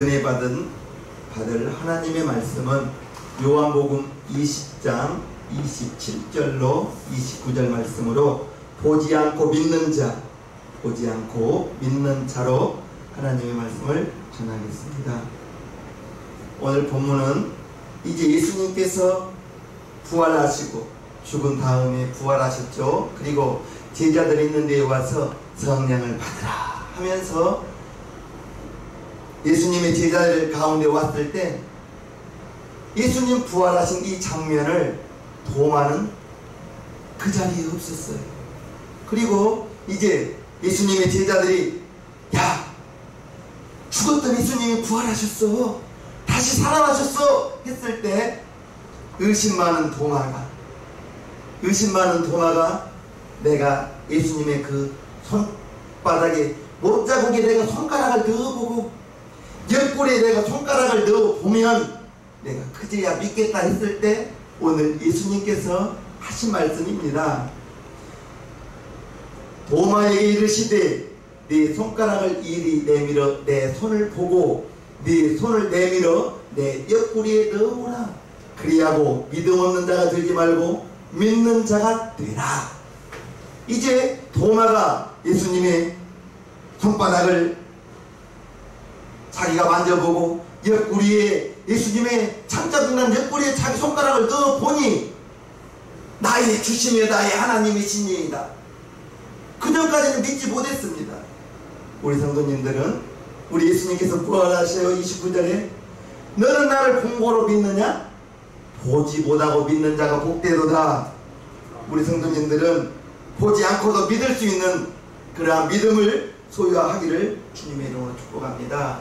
은혜 받을 하나님의 말씀은 요한복음 20장 27절로 29절 말씀으로 보지 않고 믿는 자로 하나님의 말씀을 전하겠습니다. 오늘 본문은 이제 예수님께서 부활하시고 죽은 다음에 부활하셨죠. 그리고 제자들이 있는 데에 와서 성령을 받으라 하면서 예수님의 제자들 가운데 왔을 때 예수님 부활하신 이 장면을 도마는 그 자리에 없었어요. 그리고 이제 예수님의 제자들이 야, 죽었던 예수님이 부활하셨어, 다시 살아나셨어 했을 때 의심 많은 도마가 내가 예수님의 그 손바닥에 못자국에 내가 손가락을 넣어보고 옆구리에 내가 손가락을 넣어보면 내가 그제야 믿겠다 했을 때 오늘 예수님께서 하신 말씀입니다. 도마에게 이르시되 네 손가락을 이리 내밀어 내 손을 보고 네 손을 내밀어 내 옆구리에 넣어보라. 그리하고 믿음 없는 자가 되지 말고 믿는 자가 되라. 이제 도마가 예수님의 손바닥을 자기가 만져보고 옆구리에 예수님의 창자국난 옆구리에 자기 손가락을 넣어보니 나의 주심이여 나의 하나님의 신이이다. 그전까지는 믿지 못했습니다. 우리 성도님들은 우리 예수님께서 부활하셔요 29절에 너는 나를 본고로 믿느냐? 보지 못하고 믿는 자가 복되도다. 우리 성도님들은 보지 않고도 믿을 수 있는 그러한 믿음을 소유하기를 주님의 이름으로 축복합니다.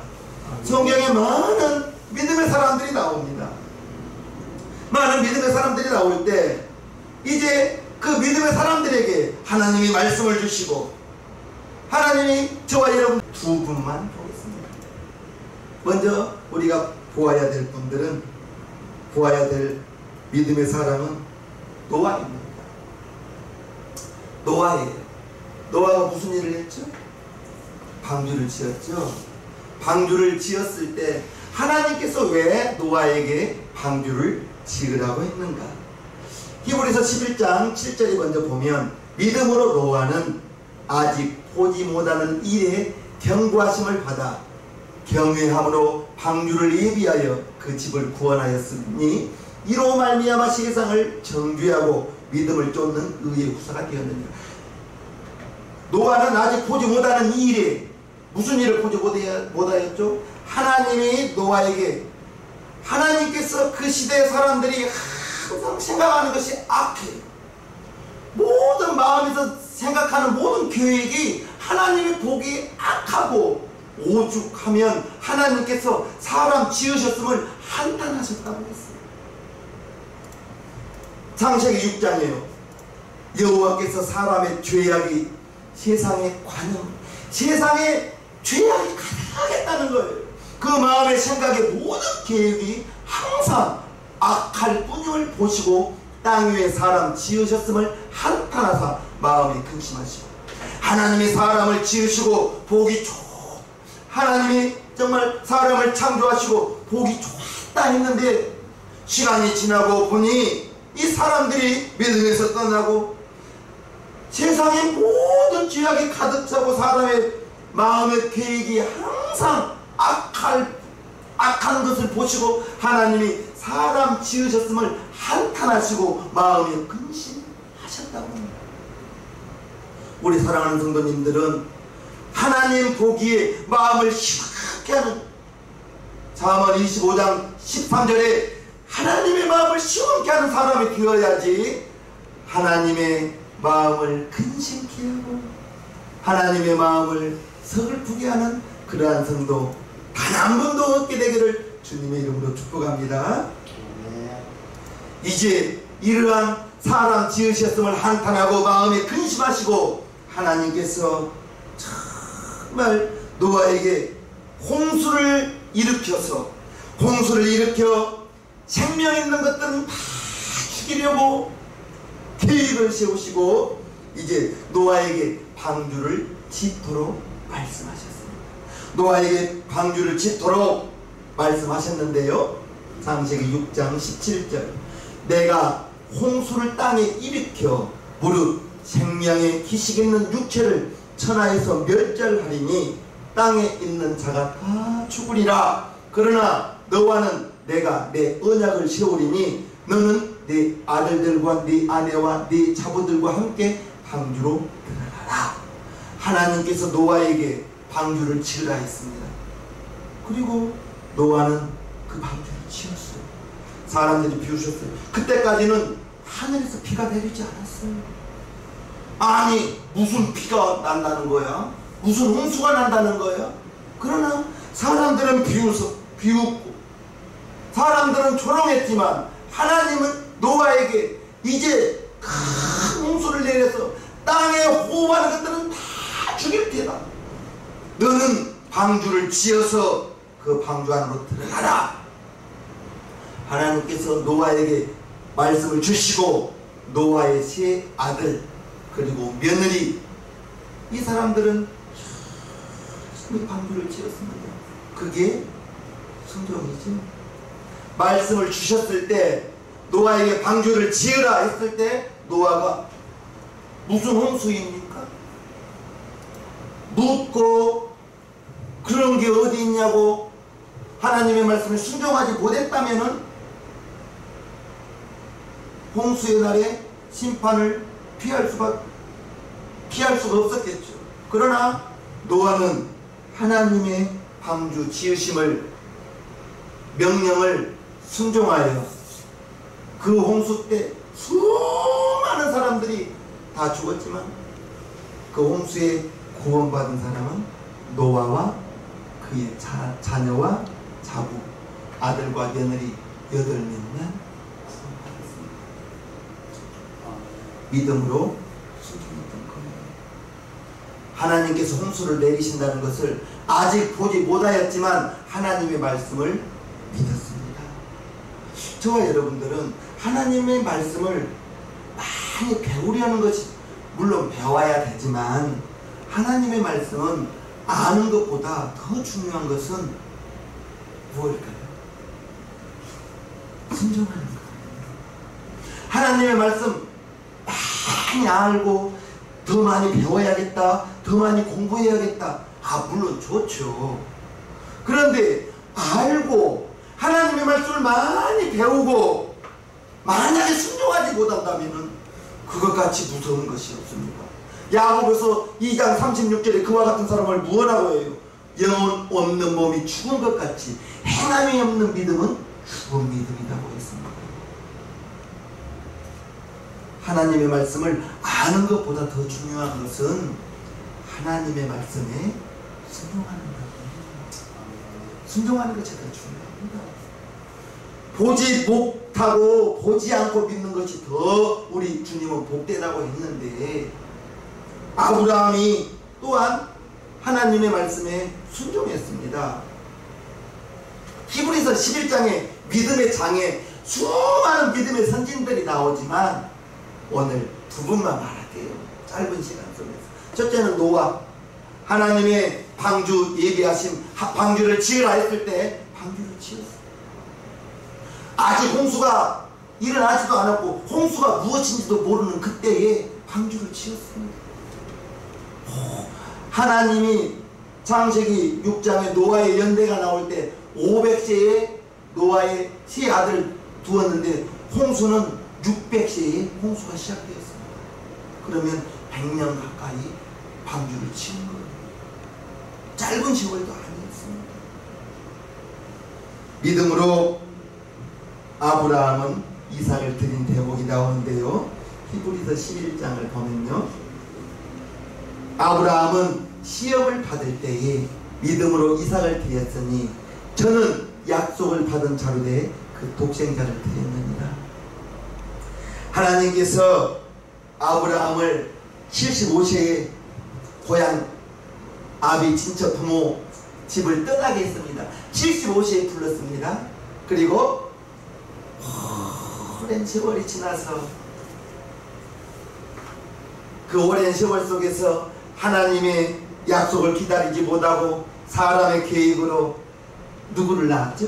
성경에 많은 믿음의 사람들이 나옵니다. 많은 믿음의 사람들이 나올 때 이제 그 믿음의 사람들에게 하나님이 말씀을 주시고 하나님이 저와 여러분 두 분만 보겠습니다. 먼저 우리가 보아야 될 분들은 보아야 될 믿음의 사람은 노아입니다. 노아예요. 노아가 무슨 일을 했죠? 방주를 지었죠. 방주를 지었을 때 하나님께서 왜 노아에게 방주를 지으라고 했는가? 히브리서 11장 7절에 먼저 보면 믿음으로 노아는 아직 보지 못하는 일에 경고하심을 받아 경외함으로 방주를 예비하여 그 집을 구원하였으니 이로 말미암아 세상을 정죄하고 믿음을 쫓는 의의 후사가 되었느니라. 노아는 아직 보지 못하는 이 일에 무슨 일을 보지 못하였죠? 하나님이 노아에게 하나님께서 그 시대의 사람들이 항상 생각하는 것이 악해요. 모든 마음에서 생각하는 모든 계획이 하나님이 보기 악하고 오죽하면 하나님께서 사람 지으셨음을 한탄하셨다고 했어요. 창세기 6장이에요. 여호와께서 사람의 죄악이 세상에 세상에 죄악이 가득하겠다는 거예요. 그 마음의 생각의 모든 계획이 항상 악할 뿐임을 보시고 땅 위에 사람 지으셨음을 한탄하사 마음에 근심하시고 하나님이 사람을 지으시고 보기 하나님이 정말 사람을 창조하시고 보기 좋다 했는데 시간이 지나고 보니 이 사람들이 믿음에서 떠나고 세상의 모든 죄악이 가득 차고 사람의 마음의 계획이 항상 악한 것을 보시고 하나님이 사람 지으셨음을 한탄하시고 마음에 근심하셨다고 합니다. 우리 사랑하는 성도님들은 하나님 보기에 마음을 시원하게 하는 잠언 25장 13절에 하나님의 마음을 시원케 하는 사람이 되어야지 하나님의 마음을 근심케 하고 하나님의 마음을 서글프게 하는 그러한 성도 단 한 번도 없게 되기를 주님의 이름으로 축복합니다. 이제 이러한 사람 지으셨음을 한탄하고 마음에 근심하시고 하나님께서 정말 노아에게 홍수를 일으켜 생명 있는 것들은 다 죽이려고 계획을 세우시고 이제 노아에게 방주를 짓도록 말씀하셨습니다. 노아에게 방주를 짓도록 말씀하셨는데요. 창세기 6장 17절 내가 홍수를 땅에 일으켜 무릇 생명의 기식 있는 육체를 천하에서 멸절하리니 땅에 있는 자가 다 죽으리라. 그러나 너와는 내가 내 언약을 세우리니 너는 네 아들들과 네 아내와 네 자부들과 함께 방주로 들어가라. 하나님께서 노아에게 방주를 지으라 했습니다. 그리고 노아는 그 방주를 지었어요. 사람들이 비우셨어요. 그때까지는 하늘에서 비가 내리지 않았어요. 아니 무슨 비가 난다는 거야? 무슨 홍수가 난다는 거야? 그러나 사람들은 비웃고 사람들은 조롱했지만 하나님은 노아에게 이제 큰 홍수를 내려서 땅에 호흡하는 것들은 다 죽일 테다. 너는 방주를 지어서 그 방주 안으로 들어가라. 하나님께서 노아에게 말씀을 주시고 노아의 세 아들 그리고 며느리 이 사람들은 열심히 방주를 지었습니다. 그게 순종이죠. 말씀을 주셨을 때 노아에게 방주를 지으라 했을 때 노아가 무슨 홍수입니까? 묻고 그런 게 어디 있냐고 하나님의 말씀을 순종하지 못했다면은 홍수의 날에 심판을 피할 수가 없었겠죠. 그러나 노아는 하나님의 방주 지으심을 명령을 순종하여 그 홍수 때 수많은 사람들이 다 죽었지만 그 홍수에 구원받은 사람은 노아와 그의 자녀와 자부 아들과 며느리 8명만 믿음으로 순종했던 거예요. 하나님께서 홍수를 내리신다는 것을 아직 보지 못하였지만 하나님의 말씀을 믿었습니다. 저와 여러분들은 하나님의 말씀을 많이 배우려는 것이 물론 배워야 되지만 하나님의 말씀은 아는 것보다 더 중요한 것은 무엇일까요? 순종하는 것. 하나님의 말씀 많이 알고 더 많이 배워야겠다, 더 많이 공부해야겠다. 물론 좋죠. 그런데 알고 하나님의 말씀을 많이 배우고 만약에 순종하지 못한다면 그것같이 무서운 것이 없습니다. 야고보서 2장 36절에 그와 같은 사람을 무엇하고 해요? 영혼 없는 몸이 죽은 것 같이 행함이 없는 믿음은 죽은 믿음이라고 했습니다. 하나님의 말씀을 아는 것보다 더 중요한 것은 하나님의 말씀에 순종하는 것. 순종하는 것이 더 중요합니다. 보지 못하고 보지 않고 믿는 것이 더 우리 주님은 복되다고 했는데 아브라함이 또한 하나님의 말씀에 순종했습니다. 히브리서 11장에 믿음의 장에 수많은 믿음의 선진들이 나오지만 오늘 두 분만 말할게요. 짧은 시간 속에서. 첫째는 노아. 하나님의 방주 예비하심 방주를 지으라 했을 때 방주를 지었어요. 아직 홍수가 일어나지도 않았고 홍수가 무엇인지도 모르는 그때에 방주를 지었습니다. 하나님이 창세기 6장에 노아의 연대가 나올 때 500세에 노아의 세 아들 두었는데 홍수는 600세에 홍수가 시작되었습니다. 그러면 100년 가까이 방주를 지은 거예요. 짧은 세월도 아니었습니다. 믿음으로 아브라함은 이삭을 드린 대목이 나오는데요. 히브리서 11장을 보면요. 아브라함은 시험을 받을 때에 믿음으로 이삭을 드렸으니 저는 약속을 받은 자로 돼 그 독생자를 드렸느니라. 하나님께서 아브라함을 75세에 고향 아비 친척 부모 집을 떠나게 했습니다. 75세에 불렀습니다. 그리고 오랜 세월이 지나서 그 오랜 세월 속에서 하나님의 약속을 기다리지 못하고 사람의 계획으로 누구를 낳았죠?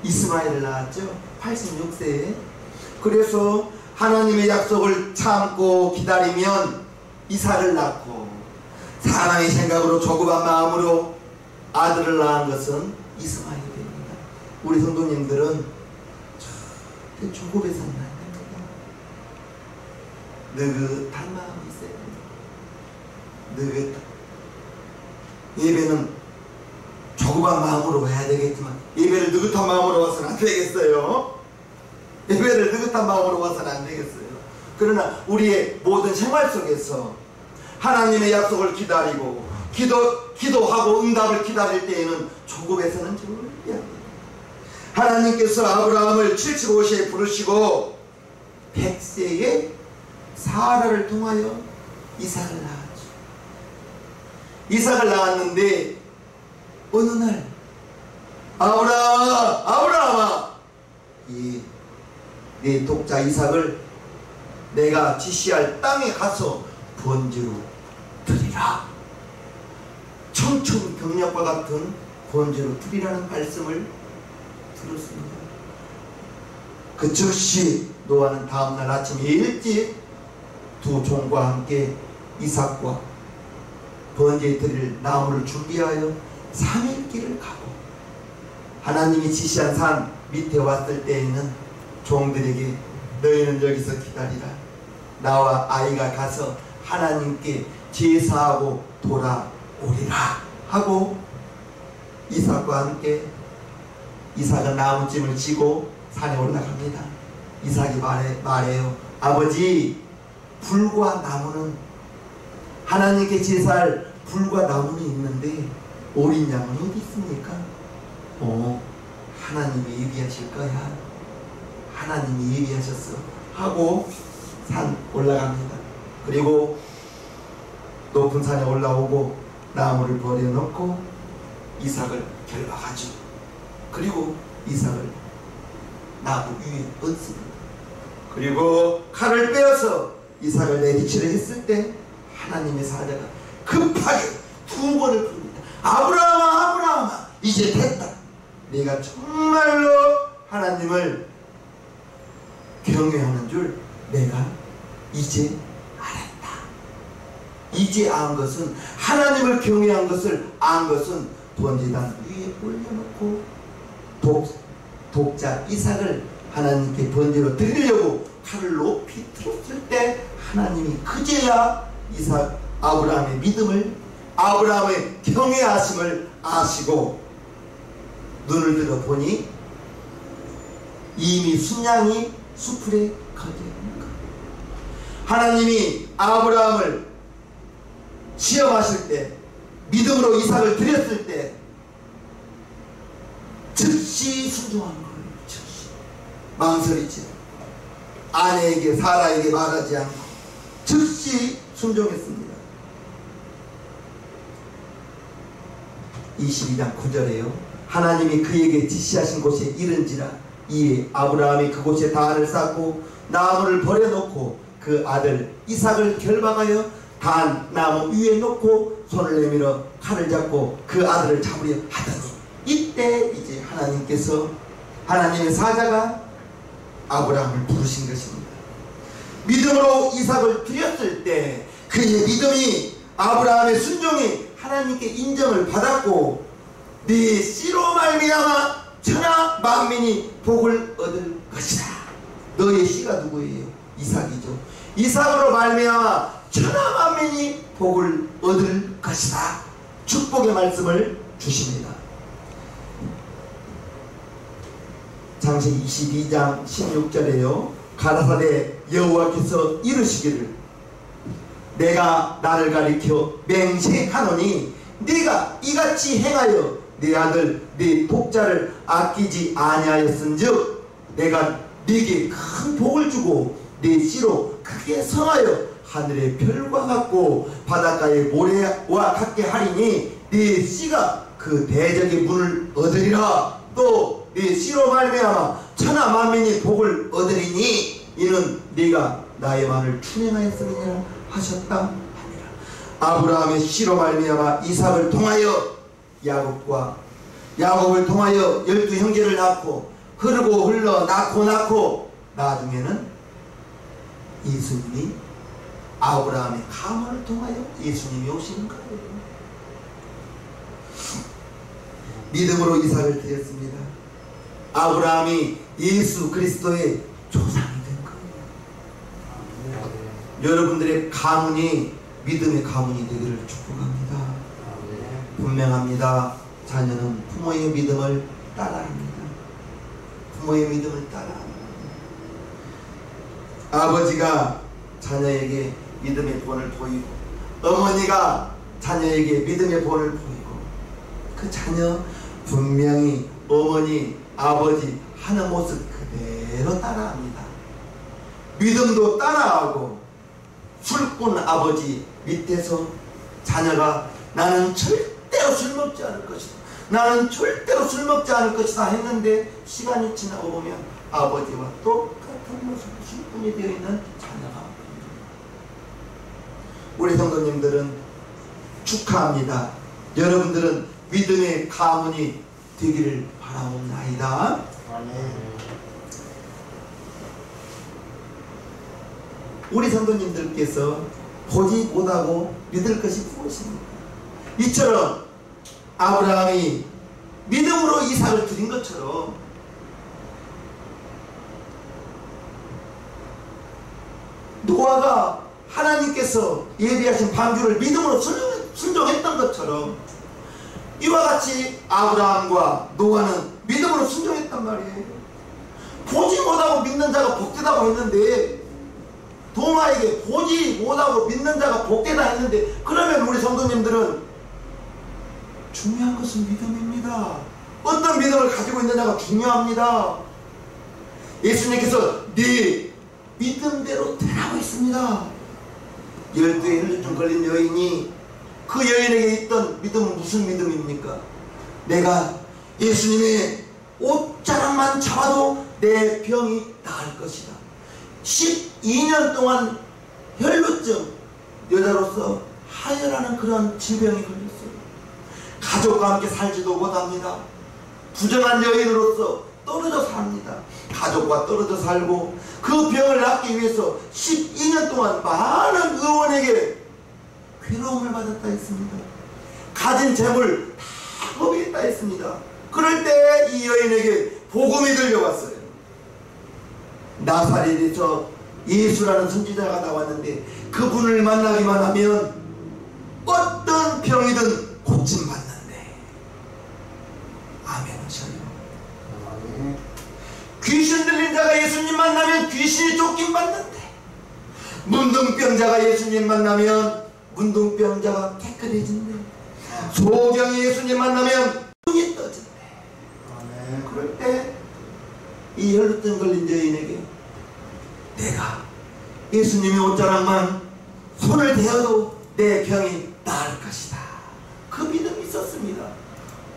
이스마엘을 낳았죠. 86세에. 그래서 하나님의 약속을 참고 기다리면 이삭을 낳고, 사람의 생각으로 조급한 마음으로 아들을 낳은 것은 이스마엘입니다. 우리 성도님들은 저 조급해서는 안 됩니다. 느긋한 마음이 있어야 됩니다. 느긋한. 예배는 조급한 마음으로 와야 되겠지만 예배를 느긋한 마음으로 와서는 안 되겠어요. 예배를 느긋한 마음으로 와서는 안 되겠어요. 그러나 우리의 모든 생활 속에서 하나님의 약속을 기다리고 기도하고 응답을 기다릴 때에는 조급해서는 절대 안 돼요. 하나님께서 아브라함을 75세에 부르시고 100세에 사라를 통하여 이삭을 낳았죠. 이삭을 낳았는데 어느 날 아브라함아, 내 독자 이삭을 내가 지시할 땅에 가서 번제로 드리라. 청천벽력과 같은 번제로 드리라는 말씀을 들었습니다. 그 즉시 노아는 다음날 아침 일찍 두 종과 함께 이삭과 번제에 드릴 나무를 준비하여 3일 길을 가고, 하나님이 지시한 산 밑에 왔을 때에는 종들에게 너희는 여기서 기다리라. 나와 아이가 가서 하나님께 제사하고 돌아오리라 하고, 이삭과 함께 이삭은 나무찜을 지고 산에 올라갑니다. 이삭이 말해요. 아버지, 불과 나무는, 하나님께 제사할 불과 나무는 있는데 어린 양은 어디 있습니까? 하나님이 예비하실 거야. 하나님이 예비하셨어 하고 산 올라갑니다. 그리고 높은 산에 올라오고 나무를 버려놓고 이삭을 결박하죠. 그리고 이삭을 나무 위에 얹습니다. 그리고 칼을 빼어서 이삭을 내리치려 했을 때 하나님의 사자가 급하게 두 번을 부릅니다. 아브라함아, 아브라함아, 이제 됐다. 내가 정말로 하나님을 경외하는 줄 내가 이제 알았다. 이제 안 것은, 하나님을 경외한 것을 안 것은 번제단 위에 올려놓고 독자 이삭을 하나님께 번제로 드리려고 칼을 높이 들었을 때 하나님이 그제야 아브라함의 믿음을, 아브라함의 경외하심을 아시고 눈을 들어 보니 이미 순양이 수풀에 거져 있는 것. 하나님이 아브라함을 시험하실 때, 믿음으로 이삭을 드렸을 때 즉시 순종한 거예요. 즉시 망설이지, 아내에게 사라에게 말하지 않고 즉시 순종했습니다. 22장 9절에요. 하나님이 그에게 지시하신 곳에 이른지라 이에 아브라함이 그곳에 단을 쌓고 나무를 버려놓고 그 아들 이삭을 결박하여 단 나무 위에 놓고 손을 내밀어 칼을 잡고 그 아들을 잡으려 하더니, 이때 이제 하나님의 사자가 아브라함을 부르신 것입니다. 믿음으로 이삭을 드렸을 때 그의 믿음이, 아브라함의 순종이 하나님께 인정을 받았고, 네 씨로 말미암아 천하 만민이 복을 얻을 것이다. 너의 씨가 누구예요? 이삭이죠. 이삭으로 말미암아 천하 만민이 복을 얻을 것이다. 축복의 말씀을 주십니다. 장세기 22장 16절에요. 가라사대 여호와께서 이르시기를 내가 나를 가리켜 맹세하노니 네가 이같이 행하여 네 아들 네 독자를 아끼지 아니하였은즉 내가 네게 큰 복을 주고 네 씨로 크게 성하여 하늘의 별과 같고 바닷가의 모래와 같게 하리니 네 씨가 그 대적의 문을 얻으리라. 또 네 씨로 말미암아 천하 만민이 복을 얻으리니 이는 네가 나의 말을 준행하였음이니라 하셨다 하니라. 아브라함의 씨로 말미암아 이삭을 통하여 야곱을 통하여 12형제를 낳고 흐르고 흘러 낳고 나중에는 예수님이 아브라함의 가문을 통하여 예수님이 오시는 거예요. 믿음으로 이삭을 드렸습니다. 아브라함이 예수 그리스도의 조상이 된 거예요. 여러분들의 가문이 믿음의 가문이 되기를 축복합니다. 분명합니다. 자녀는 부모의 믿음을 따라합니다. 부모의 믿음을 따라합니다. 아버지가 자녀에게 믿음의 본을 보이고 어머니가 자녀에게 믿음의 본을 보이고 그 자녀 분명히 어머니 아버지 하는 모습 그대로 따라합니다. 믿음도 따라하고 술꾼 아버지 밑에서 자녀가 나는 절대로 술 먹지 않을 것이다, 나는 절대로 술 먹지 않을 것이다 했는데 시간이 지나고 보면 아버지와 똑같은 모습 술꾼이 되어 있는 자녀가 우리 성도님들은 축하합니다. 여러분들은 믿음의 가문이 되기를 바라옵나이다. 우리 성도님들께서 보지 못하고 믿을 것이 무엇입니까? 이처럼 아브라함이 믿음으로 이삭을 드린 것처럼 노아가 하나님께서 예비하신 방주를 믿음으로 순종했던 것처럼 이와 같이 아브라함과 노아는 믿음으로 순종했단 말이에요. 보지 못하고 믿는 자가 복되다고 했는데 동아에게 보지 못하고 믿는 자가 복되다 했는데 그러면 우리 성도님들은 중요한 것은 믿음입니다. 어떤 믿음을 가지고 있느냐가 중요합니다. 예수님께서 네 믿음대로 되라고 했습니다. 12의 혈루증 걸린 여인이 그 여인에게 있던 믿음은 무슨 믿음입니까? 내가 예수님의 옷자락만 잡아도 내 병이 나을 것이다. 12년 동안 혈루증, 여자로서 하혈하는 그런 질병이 걸렸어요. 가족과 함께 살지도 못합니다. 부정한 여인으로서 떨어져 삽니다. 가족과 떨어져 살고 그 병을 낫기 위해서 12년 동안 많은 의원에게 괴로움을 받았다 했습니다. 가진 재물 다 허비했다 했습니다. 그럴 때 이 여인에게 복음이 들려왔어요. 나사렛에서 예수라는 선지자가 나왔는데 그분을 만나기만 하면 어떤 병이든 고침받는데 아멘 하셔요. 귀신 들린 자가 예수님 만나면 귀신이 쫓김 받는데 문둥병자가 예수님 만나면 문둥병자가 깨끗해진대. 소경이 예수님 만나면 눈이 떠진대. 그럴 때 이 혈루증 걸린 여인에게 내가 예수님의 옷자락만 손을 대어도 내 병이 나을 것이다. 그 믿음이 있었습니다.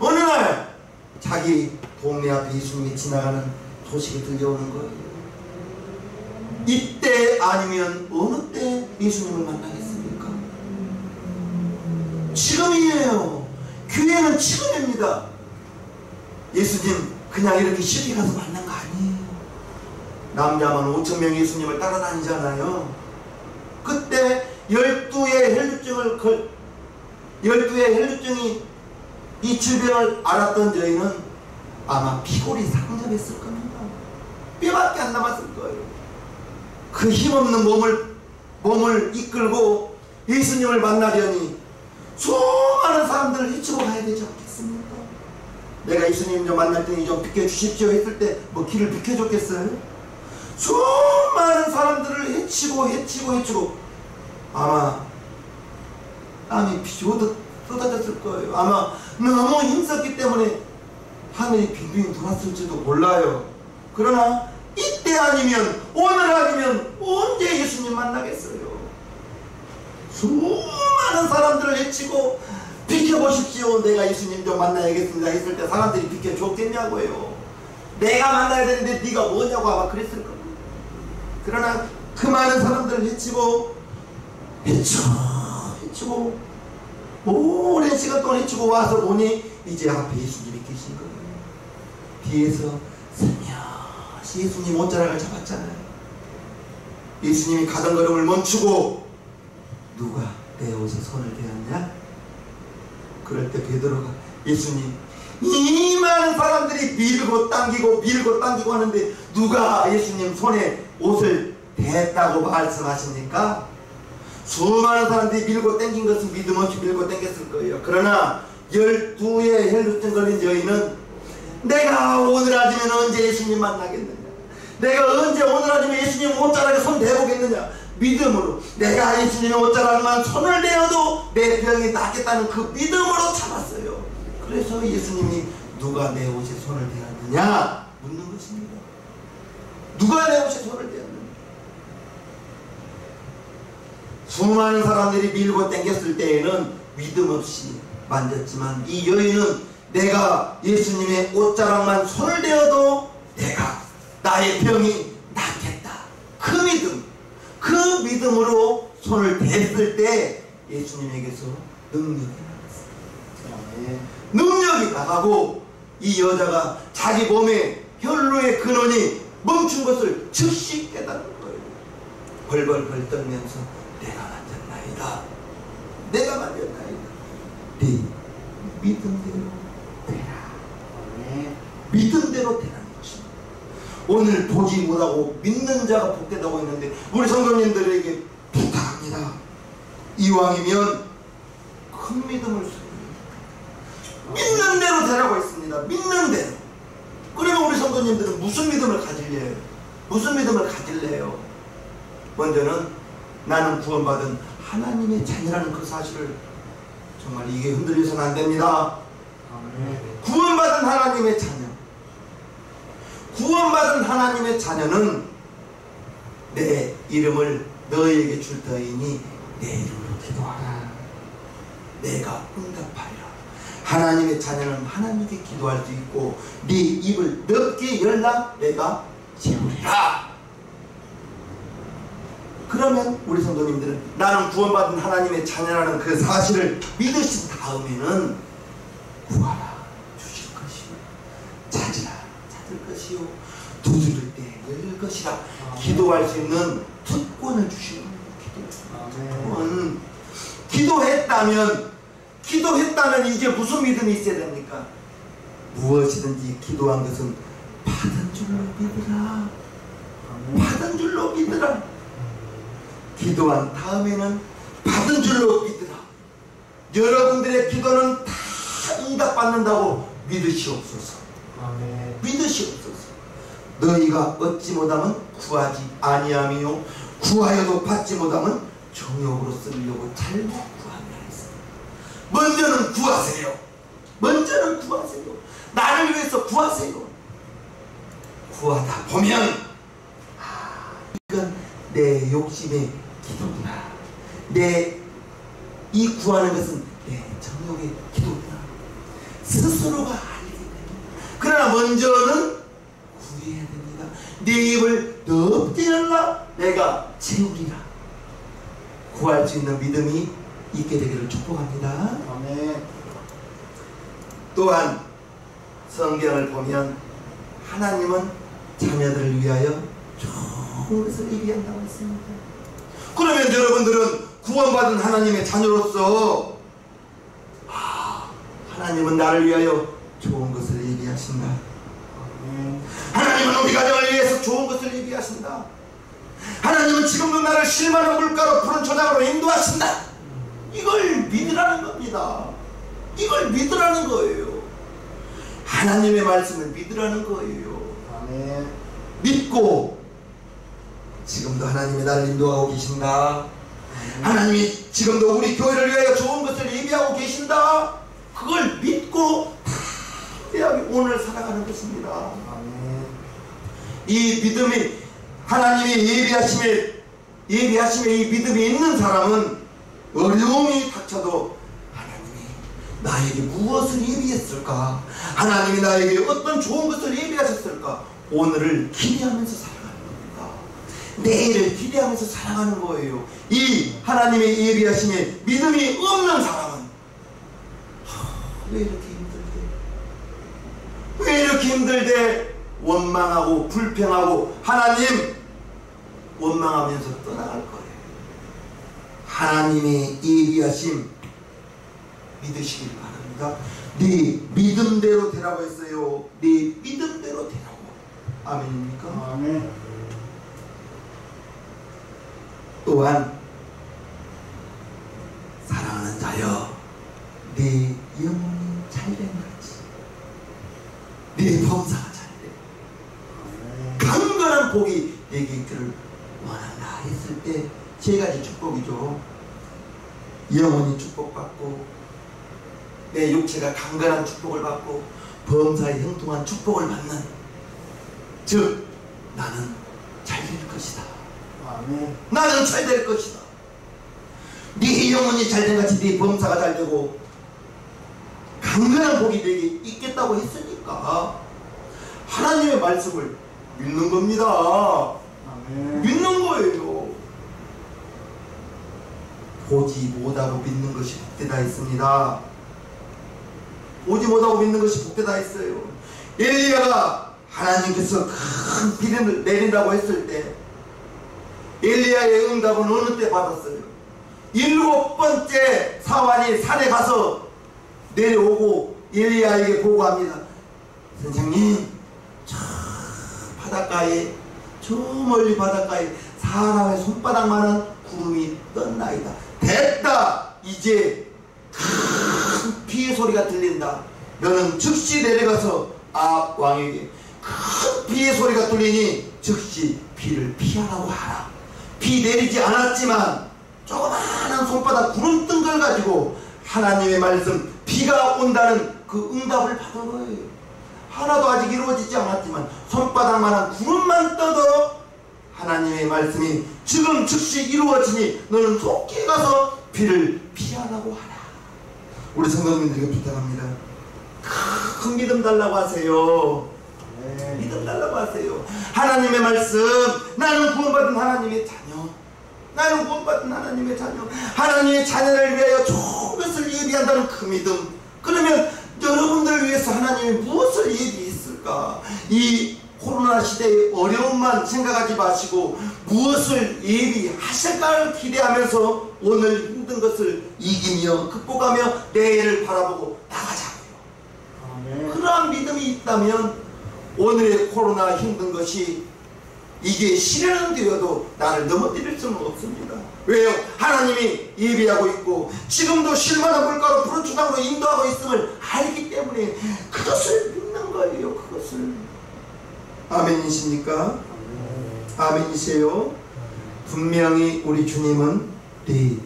어느 날 자기 동네 앞에 예수님이 지나가는 소식이 들려오는 거예요. 이때 아니면 어느 때 예수님을 만나겠습니까? 지금이에요. 기회는 지금입니다. 예수님 그냥 이렇게 쉽게 가서 만난 거 아니에요. 남자만 5,000명 예수님을 따라다니잖아요. 그때 12의 혈루증이 이 질병을 알았던 여인은 아마 피골이 상접했을 겁니다. 뼈밖에 안 남았을 거예요. 그 힘없는 몸을 이끌고 예수님을 만나려니 수많은 사람들을 헤치고 가야 되지 않겠습니까? 내가 예수님 좀 만날 테니 좀 비켜주십시오 했을 때 뭐 길을 비켜줬겠어요? 수많은 사람들을 헤치고 아마 땀이 피어도 쏟아졌을 거예요. 아마 너무 힘썼기 때문에 하늘이 빙빙 돌았을지도 몰라요. 그러나 이때 아니면 오늘 아니면 언제 예수님 만나겠어요? 수많은 사람들을 헤치고 비켜보십시오. 내가 예수님 좀 만나야겠습니다 했을 때 사람들이 비켜줬겠냐고요. 내가 만나야 되는데 네가 뭐냐고 아마 그랬을 겁니다. 그러나 그 많은 사람들을 헤치고 헤치고 오랜 시간 동안 헤치고 와서 보니 이제 앞에 예수님이 계신 거예요. 뒤에서 스며시 예수님 옷자락을 잡았잖아요. 예수님이 가던 걸음을 멈추고 누가 내 옷에 손을 대었냐? 그럴 때 베드로가 예수님, 이 많은 사람들이 밀고 당기고 하는데 누가 예수님 손에 옷을 대했다고 말씀하십니까? 수많은 사람들이 밀고 당긴 것은 믿음 없이 밀고 당겼을 거예요. 그러나 12의 헬루증 걸린 여인은 내가 오늘 아침에는 언제 예수님 만나겠느냐, 내가 언제 오늘 아침에 예수님 옷자락에 손 대보겠느냐, 믿음으로 내가 예수님의 옷자락만 손을 대어도 내 병이 낫겠다는 그 믿음으로 참았어요. 그래서 예수님이 누가 내 옷에 손을 대었느냐 묻는 것입니다. 누가 내 옷에 손을 대었느냐. 수많은 사람들이 밀고 당겼을 때에는 믿음 없이 만졌지만 이 여인은 내가 예수님의 옷자락만 손을 대어도 내가 나의 병이 낫겠다, 그 믿음으로 손을 댔을 때 예수님에게서 능력이 나갔어요. 능력이 나가고 이 여자가 자기 몸에 혈루의 근원이 멈춘 것을 즉시 깨달은 거예요. 벌벌벌 떨면서 내가 만졌나이다. 네 믿음대로 되라. 믿음대로 되라는 것입니다. 오늘 보지 못하고 믿는 자가 복되다고 했는데 우리 성도님들에게 부탁합니다. 이왕이면 큰 믿음을 소유해야 믿는 대로 되라고 했습니다. 믿는 대로. 그러면 우리 성도님들은 무슨 믿음을 가질래요? 무슨 믿음을 가질래요? 먼저는 나는 구원받은 하나님의 자녀라는 그 사실을, 정말 이게 흔들려서는 안 됩니다. 구원받은 하나님의 자녀. 구원받은 하나님의 자녀는 내 이름을 너희에게 줄 터이니 내 이름으로 기도하라. 내가 응답하리라. 하나님의 자녀는 하나님께 기도할 수 있고 네 입을 넓게 열라 내가 채우리라. 그러면 우리 성도님들은 나는 구원받은 하나님의 자녀라는 그 사실을 믿으신 다음에는 구하라 주실 것이요, 찾으라 찾을 것이요, 두드릴 때 열릴 것이라. 기도할 수 있는 특권을 주시는 거예요. 기도했다면 이제 무슨 믿음이 있어야 됩니까? 무엇이든지 기도한 것은 받은 줄로 믿으라. 받은 줄로 믿으라. 기도한 다음에는 받은 줄로 믿으라. 여러분들의 기도는 다 응답받는다고 믿으시옵소서. 믿으시옵소서. 너희가 얻지 못하면 구하지 아니하며 구하여도 받지 못하면 정욕으로 쓰려고 잘못 구하느라 했습니다. 먼저는 구하세요. 먼저는 구하세요. 나를 위해서 구하세요. 구하다 보면 이건 내 욕심의 기도구나, 이 구하는 것은 내 정욕의 기도구나 스스로가 알게 됩니다. 그러나 먼저는 구해야 됩니다. 네 입을 넓게 열라 내가 채우리라. 구할 수 있는 믿음이 있게 되기를 축복합니다. 아멘. 또한 성경을 보면 하나님은 자녀들을 위하여 좋은 것을 예비한다고 했습니다. 그러면 여러분들은 구원받은 하나님의 자녀로서 하나님은 나를 위하여 좋은 것을 예비하신다. 하나님은 우리 가정을 위해서 좋은 것을 예비하신다. 하나님은 지금도 나를 실만한 물가로 푸른 초장으로 인도하신다. 이걸 믿으라는 겁니다. 이걸 믿으라는 거예요. 하나님의 말씀을 믿으라는 거예요. 아멘. 믿고 지금도 하나님이 나를 인도하고 계신다. 하나님이 지금도 우리 교회를 위하여 좋은 것을 예비하고 계신다. 그걸 믿고 담대하게 오늘 살아가는 것입니다. 아멘. 이 믿음이 하나님의 예비하심에 이 믿음이 있는 사람은 어려움이 닥쳐도 하나님이 나에게 무엇을 예비했을까? 하나님이 나에게 어떤 좋은 것을 예비하셨을까? 오늘을 기대하면서 살아가는 겁니다. 내일을 기대하면서 살아가는 거예요. 이 하나님의 예비하심에 믿음이 없는 사람은 왜 이렇게 힘들대? 왜 이렇게 힘들대? 원망하고 불평하고 하나님 원망하면서 떠나갈 거예요. 하나님의 예비하심 믿으시길 바랍니다. 네 믿음대로 되라고 했어요. 네 믿음대로 되라고. 아멘입니까? 아멘. 또한 사랑하는 자여, 네 영혼이 잘된 같이 네 범사가 잘돼 강건한 복이 내게 있기를 원한다 했을 때 세 가지 축복이죠. 영혼이 축복받고 내 육체가 강건한 축복을 받고 범사에 형통한 축복을 받는, 즉 나는 잘 될 것이다. 아멘. 나는 잘 될 것이다. 네 영혼이 잘된 같이 네 범사가 잘되고 강건한 복이 내게 있겠다고 했으니까 하나님의 말씀을 믿는 겁니다. 아멘. 믿는 거예요. 보지 못하고 믿는 것이 복되다 했습니다. 보지 못하고 믿는 것이 복되다 했어요. 엘리야가 하나님께서 큰 비를 내린다고 했을 때 엘리야의 응답은 어느 때 받았어요? 7번째 사환이 산에 가서 내려오고 엘리야에게 보고합니다. 선생님, 저 바닷가에, 저 멀리 바닷가에 사람의 손바닥만한 구름이 떴나이다. 됐다! 이제 큰 비의 소리가 들린다. 너는 즉시 내려가서 아합 왕에게 큰 비의 소리가 들리니 즉시 비를 피하라고 하라. 비 내리지 않았지만 조그마한 손바닥 구름 뜬 걸 가지고 하나님의 말씀 비가 온다는 그 응답을 받은 거예요. 하나도 아직 이루어지지 않았지만 손바닥만한 구름만 떠도 하나님의 말씀이 지금 즉시 이루어지니 너는 속히 가서 비를 피하라고 하라. 우리 성도님들에게 부탁합니다. 큰 믿음 달라고 하세요. 믿음 달라고 하세요. 하나님의 말씀, 나는 구원받은 하나님의 자녀, 나는 구원받은 하나님의 자녀, 하나님의 자녀를 위하여 좋은 것을 예비한다는 그 믿음. 그러면 여러분들을 위해서 하나님이 무엇을 예비했을까? 이 코로나 시대의 어려움만 생각하지 마시고 무엇을 예비하실까를 기대하면서 오늘 힘든 것을 이기며 극복하며 내일을 바라보고 나가자고요. 아멘. 그러한 믿음이 있다면 오늘의 코로나 힘든 것이 이게 실현은 되어도 나를 넘어뜨릴 수는 없습니다. 왜요? 하나님이 예비하고 있고 지금도 실마다 물가로 푸른 주당으로 인도하고 있음을 알기 때문에 그것을 믿는 거예요. 그것을. 아멘이십니까? 아멘이세요? 분명히 우리 주님은 네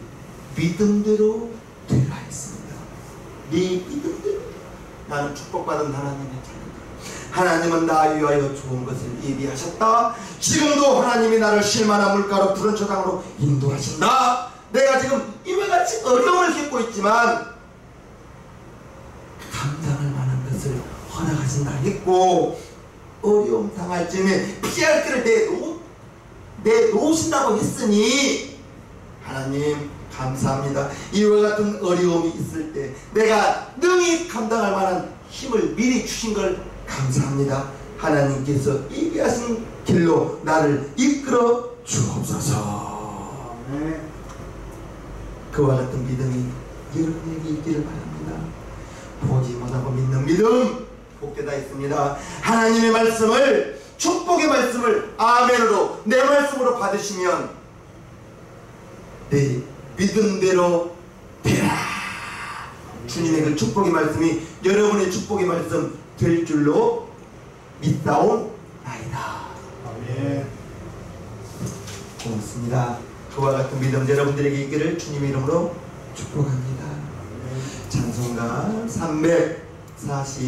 믿음대로 되라 했습니다. 네 믿음대로. 나는 축복받은 하나님의 자녀다. 하나님은 나 위하여 좋은 것을 예비하셨다. 지금도 하나님이 나를 실마나 물가로 푸른 초당으로 인도하신다. 내가 지금 이와 같이 어려움을 겪고 있지만 감당할 만한 것을 허락하신다 했고 어려움 당할 즈음에 피할 길을 내놓으신다고 했으니 하나님 감사합니다. 이와 같은 어려움이 있을 때 내가 능히 감당할 만한 힘을 미리 주신 걸 감사합니다. 하나님께서 예비하신 길로 나를 이끌어 주옵소서. 그와 같은 믿음이 여러분에게 있기를 바랍니다. 보지 못하고 믿는 믿음 복되다 했습니다. 하나님의 말씀을, 축복의 말씀을 아멘으로 내 말씀으로 받으시면 내 믿음대로 되라. 주님의 그 축복의 말씀이 여러분의 축복의 말씀 될 줄로 믿사옵나이다. 아멘. 고맙습니다. 그와 같은 믿음 여러분들에게 있기를 주님의 이름으로 축복합니다. 찬송가 340